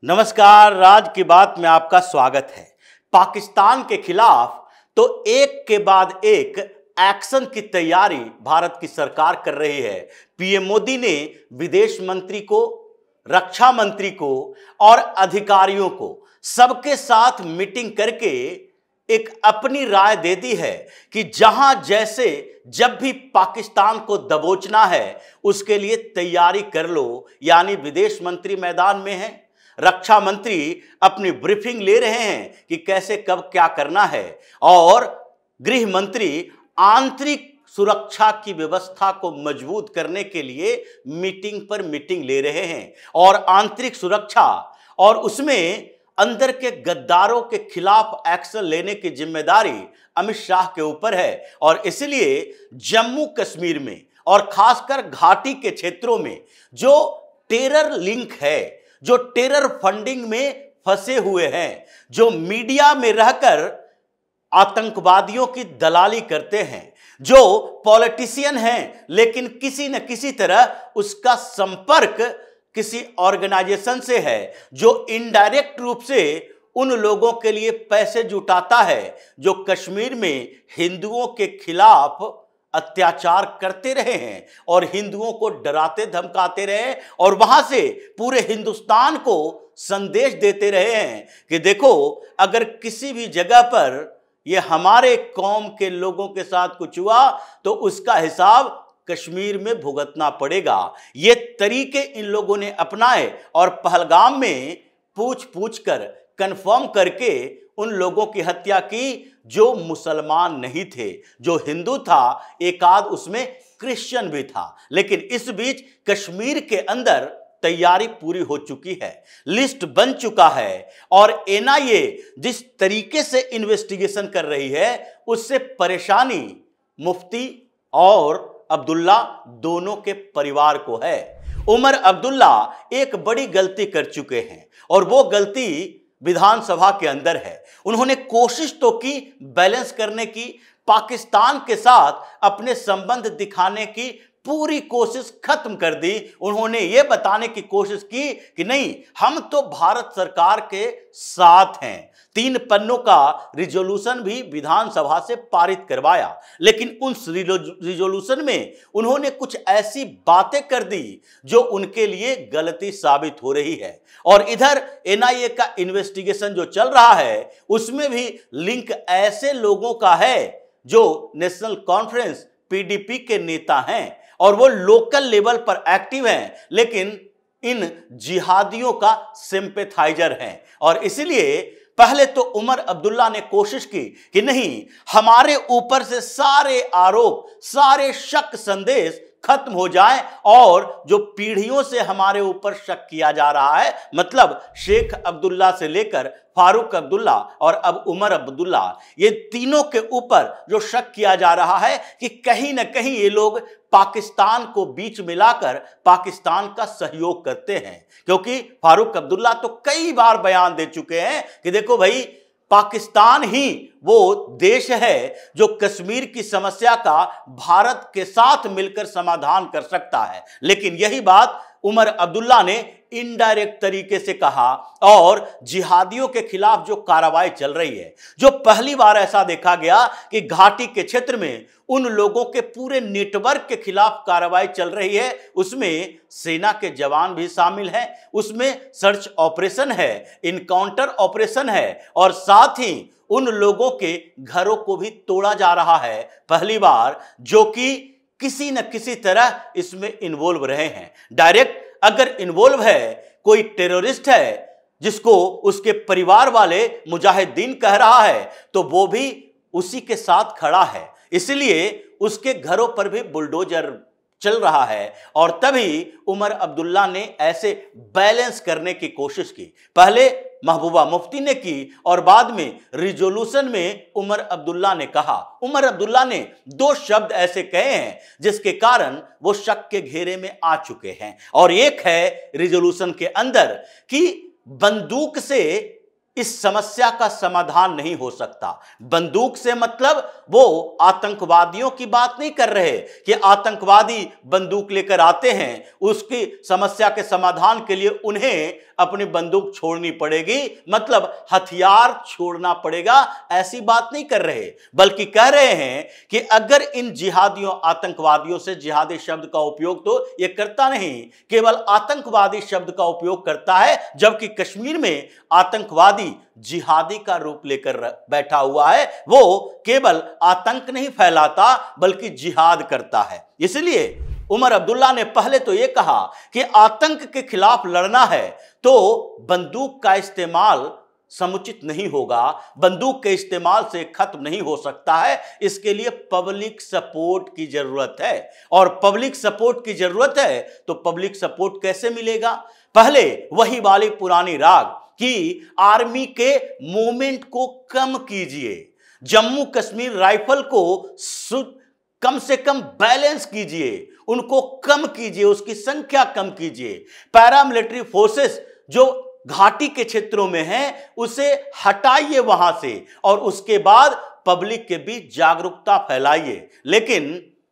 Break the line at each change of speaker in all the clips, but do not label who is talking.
नमस्कार, राज की बात में आपका स्वागत है। पाकिस्तान के खिलाफ तो एक के बाद एक एक्शन की तैयारी भारत की सरकार कर रही है। पीएम मोदी ने विदेश मंत्री को, रक्षा मंत्री को और अधिकारियों को सबके साथ मीटिंग करके एक अपनी राय दे दी है कि जहां जैसे जब भी पाकिस्तान को दबोचना है उसके लिए तैयारी कर लो। यानी विदेश मंत्री मैदान में है, रक्षा मंत्री अपनी ब्रीफिंग ले रहे हैं कि कैसे कब क्या करना है, और गृह मंत्री आंतरिक सुरक्षा की व्यवस्था को मजबूत करने के लिए मीटिंग पर मीटिंग ले रहे हैं। और आंतरिक सुरक्षा और उसमें अंदर के गद्दारों के खिलाफ एक्शन लेने की जिम्मेदारी अमित शाह के ऊपर है। और इसलिए जम्मू कश्मीर में और खासकर घाटी के क्षेत्रों में जो टेरर लिंक है, जो टेरर फंडिंग में फंसे हुए हैं, जो मीडिया में रहकर आतंकवादियों की दलाली करते हैं, जो पॉलिटिशियन हैं लेकिन किसी न किसी तरह उसका संपर्क किसी ऑर्गेनाइजेशन से है, जो इनडायरेक्ट रूप से उन लोगों के लिए पैसे जुटाता है जो कश्मीर में हिंदुओं के खिलाफ अत्याचार करते रहे हैं और हिंदुओं को डराते धमकाते रहे और वहां से पूरे हिंदुस्तान को संदेश देते रहे हैं कि देखो, अगर किसी भी जगह पर ये हमारे कौम के लोगों के साथ कुछ हुआ तो उसका हिसाब कश्मीर में भुगतना पड़ेगा। ये तरीके इन लोगों ने अपनाए और पहलगाम में पूछ पूछ कर कंफर्म करके उन लोगों की हत्या की जो मुसलमान नहीं थे, जो हिंदू था, एक आध उसमें क्रिश्चियन भी था। लेकिन इस बीच कश्मीर के अंदर तैयारी पूरी हो चुकी है, लिस्ट बन चुका है और एनआईए जिस तरीके से इन्वेस्टिगेशन कर रही है उससे परेशानी मुफ्ती और अब्दुल्ला दोनों के परिवार को है। उमर अब्दुल्ला एक बड़ी गलती कर चुके हैं और वो गलती विधानसभा के अंदर है। उन्होंने कोशिश तो की बैलेंस करने की, पाकिस्तान के साथ अपने संबंध दिखाने की पूरी कोशिश खत्म कर दी। उन्होंने ये बताने की कोशिश की कि नहीं, हम तो भारत सरकार के साथ हैं। 3 पन्नों का रिजोल्यूशन भी विधानसभा से पारित करवाया, लेकिन उस रिजोल्यूशन में उन्होंने कुछ ऐसी बातें कर दी जो उनके लिए गलती साबित हो रही है। और इधर एनआईए का इन्वेस्टिगेशन जो चल रहा है उसमें भी लिंक ऐसे लोगों का है जो नेशनल कॉन्फ्रेंस पीडीपी के नेता हैं और वो लोकल लेवल पर एक्टिव हैं, लेकिन इन जिहादियों का सिंपैथाइजर हैं। और इसलिए पहले तो उमर अब्दुल्ला ने कोशिश की कि नहीं, हमारे ऊपर से सारे आरोप, सारे शक संदेश खत्म हो जाए और जो पीढ़ियों से हमारे ऊपर शक किया जा रहा है, मतलब शेख अब्दुल्ला से लेकर फारूक अब्दुल्ला और अब उमर अब्दुल्ला, ये तीनों के ऊपर जो शक किया जा रहा है कि कहीं ना कहीं ये लोग पाकिस्तान को बीच मिलाकर पाकिस्तान का सहयोग करते हैं। क्योंकि फारूक अब्दुल्ला तो कई बार बयान दे चुके हैं कि देखो भाई, पाकिस्तान ही वो देश है जो कश्मीर की समस्या का भारत के साथ मिलकर समाधान कर सकता है। लेकिन यही बात उमर अब्दुल्ला ने इनडायरेक्ट तरीके से कहा और जिहादियों के खिलाफ जो कार्रवाई चल रही है, जो पहली बार ऐसा देखा गया कि घाटी के क्षेत्र में उन लोगों के पूरे नेटवर्क के खिलाफ कार्रवाई चल रही है, उसमें सेना के जवान भी शामिल हैं, उसमें सर्च ऑपरेशन है, इनकाउंटर ऑपरेशन है और साथ ही उन लोगों के घरों को भी तोड़ा जा रहा है, पहली बार, जो कि किसी न किसी तरह इसमें इन्वॉल्व रहे हैं। डायरेक्ट अगर इन्वॉल्व है, कोई टेररिस्ट है जिसको उसके परिवार वाले मुजाहिदीन कह रहा है, तो वो भी उसी के साथ खड़ा है। इसलिए उसके घरों पर भी बुलडोजर चल रहा है और तभी उमर अब्दुल्ला ने ऐसे बैलेंस करने की कोशिश की। पहले महबूबा मुफ्ती ने की और बाद में रिजोल्यूशन में उमर अब्दुल्ला ने कहा। उमर अब्दुल्ला ने 2 शब्द ऐसे कहे हैं जिसके कारण वो शक के घेरे में आ चुके हैं। और एक है रिजोल्यूशन के अंदर कि बंदूक से इस समस्या का समाधान नहीं हो सकता। बंदूक से मतलब वो आतंकवादियों की बात नहीं कर रहे कि आतंकवादी बंदूक लेकर आते हैं, उसकी समस्या के समाधान के लिए उन्हें अपनी बंदूक छोड़नी पड़ेगी, मतलब हथियार छोड़ना पड़ेगा, ऐसी बात नहीं कर रहे। बल्कि कह रहे हैं कि अगर इन जिहादियों आतंकवादियों से जिहादी शब्द का उपयोग तो ये करता नहीं, केवल आतंकवादी शब्द का उपयोग करता है, जबकि कश्मीर में आतंकवादी जिहादी का रूप लेकर बैठा हुआ है। वो केवल आतंक नहीं फैलाता बल्कि जिहाद करता है। इसलिए उमर अब्दुल्ला ने पहले तो यह कहा कि आतंक के खिलाफ लड़ना है तो बंदूक का इस्तेमाल समुचित नहीं होगा, बंदूक के इस्तेमाल से खत्म नहीं हो सकता है, इसके लिए पब्लिक सपोर्ट की जरूरत है। और पब्लिक सपोर्ट की जरूरत है तो पब्लिक सपोर्ट कैसे मिलेगा? पहले वही वाली पुरानी राग कि आर्मी के मूवमेंट को कम कीजिए, जम्मू कश्मीर राइफल को कम से कम बैलेंस कीजिए, उनको कम कीजिए, उसकी संख्या कम कीजिए। पैरामिलिट्री फोर्सेस जो घाटी के क्षेत्रों में हैं उसे हटाइए वहां से और उसके बाद पब्लिक के बीच जागरूकता फैलाइए। लेकिन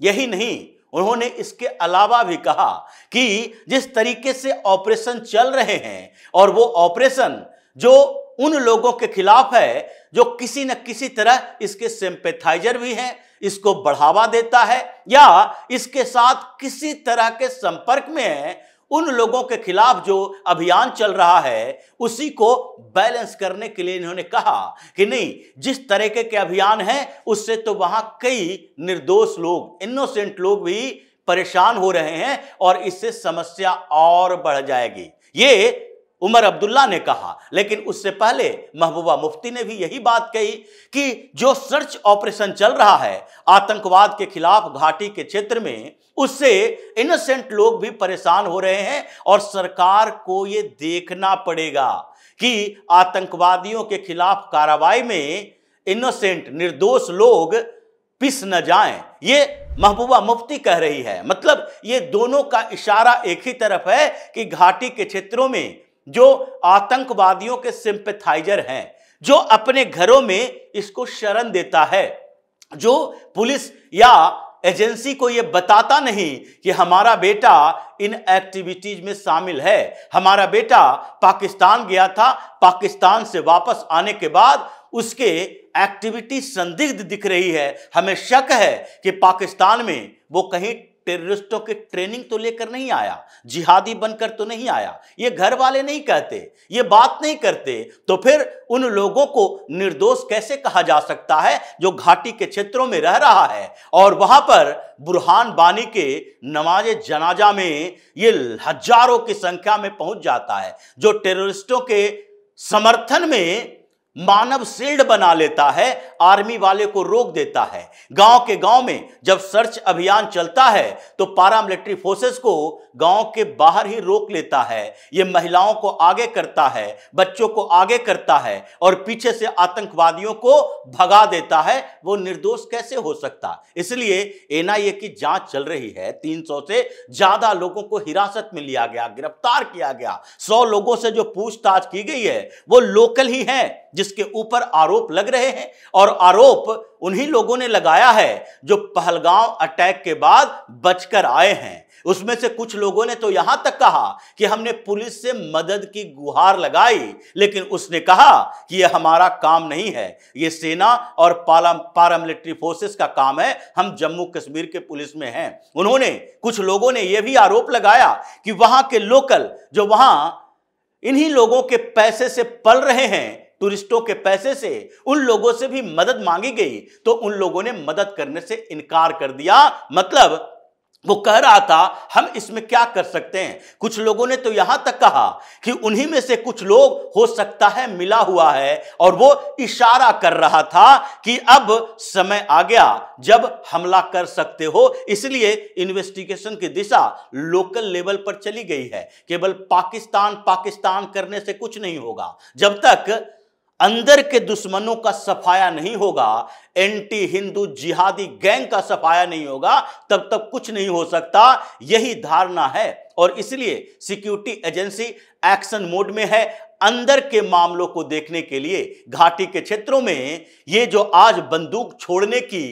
यही नहीं, उन्होंने इसके अलावा भी कहा कि जिस तरीके से ऑपरेशन चल रहे हैं और वो ऑपरेशन जो उन लोगों के खिलाफ है जो किसी न किसी तरह इसके सिंपैथाइजर भी हैं, इसको बढ़ावा देता है या इसके साथ किसी तरह के संपर्क में है, उन लोगों के खिलाफ जो अभियान चल रहा है उसी को बैलेंस करने के लिए इन्होंने कहा कि नहीं, जिस तरीके के अभियान हैं उससे तो वहां कई निर्दोष लोग, इनोसेंट लोग भी परेशान हो रहे हैं और इससे समस्या और बढ़ जाएगी, ये उमर अब्दुल्ला ने कहा। लेकिन उससे पहले महबूबा मुफ्ती ने भी यही बात कही कि जो सर्च ऑपरेशन चल रहा है आतंकवाद के खिलाफ घाटी के क्षेत्र में, उससे इनोसेंट लोग भी परेशान हो रहे हैं और सरकार को यह देखना पड़ेगा कि आतंकवादियों के खिलाफ कार्रवाई में इनोसेंट निर्दोष लोग पिस न जाएं। ये महबूबा मुफ्ती कह रही है। मतलब ये दोनों का इशारा एक ही तरफ है कि घाटी के क्षेत्रों में जो आतंकवादियों के सिंपैथाइजर हैं, जो अपने घरों में इसको शरण देता है, जो पुलिस या एजेंसी को यह बताता नहीं कि हमारा बेटा इन एक्टिविटीज में शामिल है, हमारा बेटा पाकिस्तान गया था, पाकिस्तान से वापस आने के बाद उसके एक्टिविटी संदिग्ध दिख रही है, हमें शक है कि पाकिस्तान में वो कहीं टेररिस्टों की ट्रेनिंग तो लेकर नहीं आया, जिहादी बनकर तो नहीं आया, ये घर वाले नहीं कहते, ये बात नहीं करते, तो फिर उन लोगों को निर्दोष कैसे कहा जा सकता है जो घाटी के क्षेत्रों में रह रहा है और वहां पर बुरहान बानी के नमाज जनाजा में ये हजारों की संख्या में पहुंच जाता है, जो टेररिस्टों के समर्थन में मानव शील्ड बना लेता है, आर्मी वाले को रोक देता है। गांव के गांव में जब सर्च अभियान चलता है तो पारामिलिट्री फोर्सेस को गांव के बाहर ही रोक लेता है, ये महिलाओं को आगे करता है, बच्चों को आगे करता है और पीछे से आतंकवादियों को भगा देता है। वो निर्दोष कैसे हो सकता? इसलिए एनआईए की जांच चल रही है, 300 से ज्यादा लोगों को हिरासत में लिया गया, गिरफ्तार किया गया। 100 लोगों से जो पूछताछ की गई है वो लोकल ही है जिसके ऊपर आरोप लग रहे हैं और आरोप उन्हीं लोगों ने लगाया है जो पहलगांव अटैक के बाद बचकर आए हैं। उसमें से कुछ लोगों ने तो यहां तक कहा कि हमने पुलिस से मदद की गुहार लगाई, लेकिन उसने कहा कि यह हमारा काम नहीं है, यह सेना और पारामिलिट्री फोर्सेस का काम है, हम जम्मू कश्मीर के पुलिस में हैं। उन्होंने, कुछ लोगों ने यह भी आरोप लगाया कि वहां के लोकल जो वहां इन्हीं लोगों के पैसे से पल रहे हैं, टूरिस्टों के पैसे से, उन लोगों से भी मदद मांगी गई तो उन लोगों ने मदद करने से इनकार कर दिया। मतलब वो कह रहा था हम इसमें क्या कर सकते हैं। कुछ लोगों ने तो यहां तक कहा कि उन्हीं में से कुछ लोग हो सकता है मिला हुआ है और वो इशारा कर रहा था कि अब समय आ गया जब हमला कर सकते हो, इसलिए इन्वेस्टिगेशन की दिशा लोकल लेवल पर चली गई है। केवल पाकिस्तान करने से कुछ नहीं होगा, जब तक अंदर के दुश्मनों का सफाया नहीं होगा, एंटी हिंदू जिहादी गैंग का सफाया नहीं होगा, तब तक कुछ नहीं हो सकता। यही धारणा है और इसलिए सिक्योरिटी एजेंसी एक्शन मोड में है, अंदर के मामलों को देखने के लिए घाटी के क्षेत्रों में ये जो आज बंदूक छोड़ने की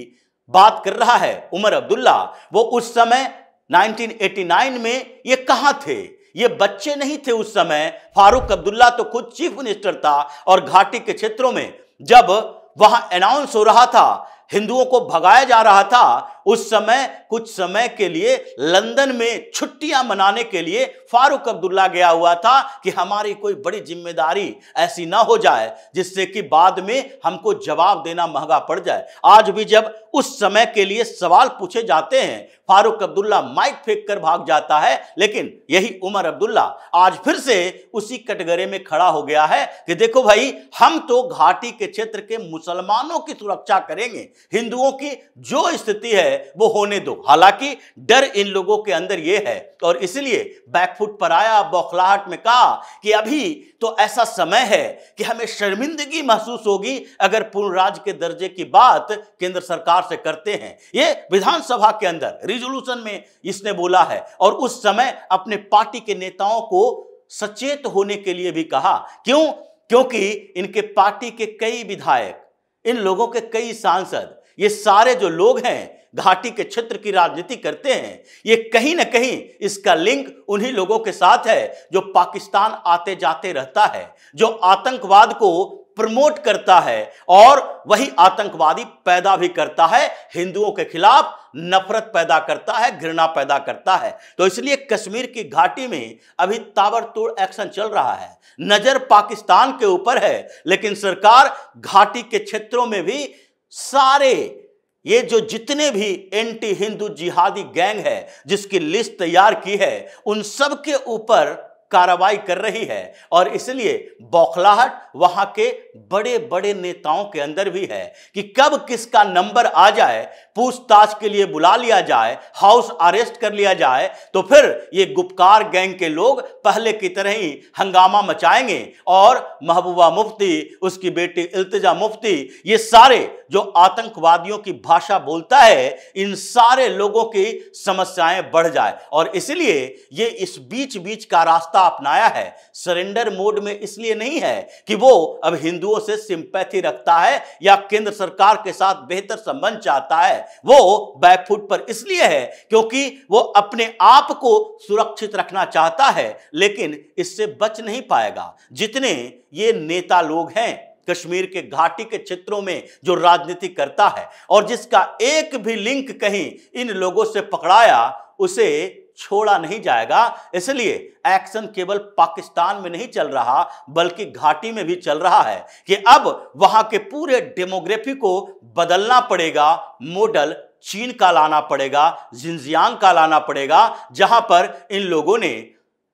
बात कर रहा है उमर अब्दुल्ला, वो उस समय 1989 में ये कहां थे? ये बच्चे नहीं थे उस समय। फारूक अब्दुल्ला तो खुद चीफ मिनिस्टर था और घाटी के क्षेत्रों में जब वहां अनाउंस हो रहा था, हिंदुओं को भगाया जा रहा था, उस समय कुछ समय के लिए लंदन में छुट्टियां मनाने के लिए फारूक अब्दुल्ला गया हुआ था कि हमारी कोई बड़ी जिम्मेदारी ऐसी ना हो जाए जिससे कि बाद में हमको जवाब देना महंगा पड़ जाए। आज भी जब उस समय के लिए सवाल पूछे जाते हैं, फारूक अब्दुल्ला माइक फेंक कर भाग जाता है, लेकिन यही उमर अब्दुल्ला आज फिर से उसी कटघरे में खड़ा हो गया है कि देखो भाई, हम तो घाटी के क्षेत्र के मुसलमानों की सुरक्षा करेंगे, हिंदुओं की जो स्थिति है वो होने दो। हालांकि डर इन लोगों के अंदर ये है और इसलिए बैकफुट पर आया, बौखलाहट में कहा कि अभी तो ऐसा समय है कि हमें शर्मिंदगी महसूस होगी अगर पूर्ण राज्य के दर्जे की बात केंद्र सरकार से करते हैं। ये विधानसभा के अंदर रिजोल्यूशन में इसने बोला है और उस समय अपने पार्टी के नेताओं को सचेत होने के लिए भी कहा। क्यों? क्योंकि इनके पार्टी के कई विधायक, इन लोगों के कई सांसद, ये सारे जो लोग हैं घाटी के क्षेत्र की राजनीति करते हैं, ये कहीं ना कहीं इसका लिंक उन्हीं लोगों के साथ है जो पाकिस्तान आते जाते रहता है, जो आतंकवाद को प्रमोट करता है और वही आतंकवादी पैदा भी करता है, हिंदुओं के खिलाफ नफरत पैदा करता है, घृणा पैदा करता है। तो इसलिए कश्मीर की घाटी में अभी ताबड़तोड़ एक्शन चल रहा है, नजर पाकिस्तान के ऊपर है, लेकिन सरकार घाटी के क्षेत्रों में भी सारे ये जो जितने भी एंटी हिंदू जिहादी गैंग है जिसकी लिस्ट तैयार की है, उन सब के ऊपर कार्रवाई कर रही है और इसलिए बौखलाहट वहां के बड़े बड़े नेताओं के अंदर भी है कि कब किसका नंबर आ जाए, पूछताछ के लिए बुला लिया जाए, हाउस अरेस्ट कर लिया जाए, तो फिर ये गुपकार गैंग के लोग पहले की तरह ही हंगामा मचाएंगे और महबूबा मुफ्ती, उसकी बेटी इल्तिजा मुफ्ती, ये सारे जो आतंकवादियों की भाषा बोलता है, इन सारे लोगों की समस्याएं बढ़ जाए। और इसलिए ये इस बीच बीच का रास्ता अपनाया है। सरेंडर मोड में इसलिए नहीं है कि वो अब हिंदुओं से सिंपैथी रखता है या केंद्र सरकार के साथ बेहतर संबंध चाहता है, वो बैकफुट पर इसलिए है क्योंकि वो अपने आप को सुरक्षित रखना चाहता है, लेकिन इससे बच नहीं पाएगा। जितने ये नेता लोग हैं कश्मीर के घाटी के क्षेत्रों में जो राजनीति करता है और जिसका एक भी लिंक कहीं इन लोगों से पकड़ाया, उसे छोड़ा नहीं जाएगा। इसलिए एक्शन केवल पाकिस्तान में नहीं चल रहा बल्कि घाटी में भी चल रहा है कि अब वहां के पूरे डेमोग्राफी को बदलना पड़ेगा, मॉडल चीन का लाना पड़ेगा, जिनजियांग का लाना पड़ेगा, जहां पर इन लोगों ने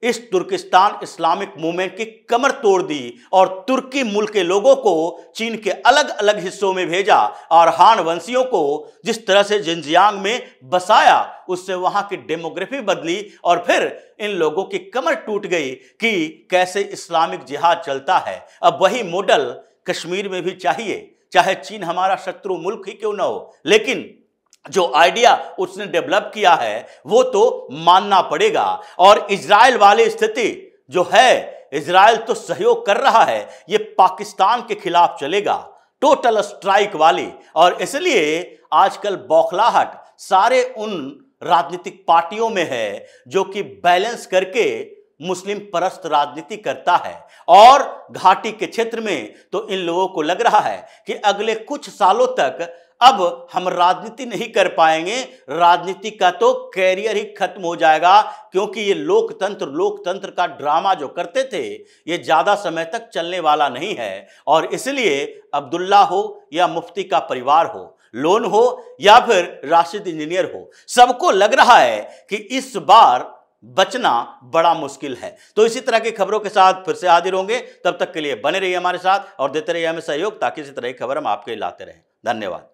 इस तुर्किस्तान इस्लामिक मूवमेंट की कमर तोड़ दी और तुर्की मुल्क के लोगों को चीन के अलग अलग हिस्सों में भेजा और हान वंशियों को जिस तरह से जिनजियांग में बसाया, उससे वहां की डेमोग्राफी बदली और फिर इन लोगों की कमर टूट गई कि कैसे इस्लामिक जिहाद चलता है। अब वही मॉडल कश्मीर में भी चाहिए, चाहे चीन हमारा शत्रु मुल्क ही क्यों ना हो, लेकिन जो आइडिया उसने डेवलप किया है वो तो मानना पड़ेगा। और इजराइल वाली स्थिति जो है, इजराइल तो सहयोग कर रहा है, ये पाकिस्तान के खिलाफ चलेगा, टोटल स्ट्राइक वाली। और इसलिए आजकल बौखलाहट सारे उन राजनीतिक पार्टियों में है जो कि बैलेंस करके मुस्लिम परस्त राजनीति करता है। और घाटी के क्षेत्र में तो इन लोगों को लग रहा है कि अगले कुछ सालों तक अब हम राजनीति नहीं कर पाएंगे, राजनीति का तो कैरियर ही खत्म हो जाएगा, क्योंकि ये लोकतंत्र का ड्रामा जो करते थे ये ज्यादा समय तक चलने वाला नहीं है। और इसलिए अब्दुल्ला हो या मुफ्ती का परिवार हो, लोन हो या फिर राशिद इंजीनियर हो, सबको लग रहा है कि इस बार बचना बड़ा मुश्किल है। तो इसी तरह की खबरों के साथ फिर से हाजिर होंगे, तब तक के लिए बने रहिए हमारे साथ और देते रहिए हमें सहयोग, ताकि इसी तरह की खबर हम आपके लिए लाते रहें। धन्यवाद।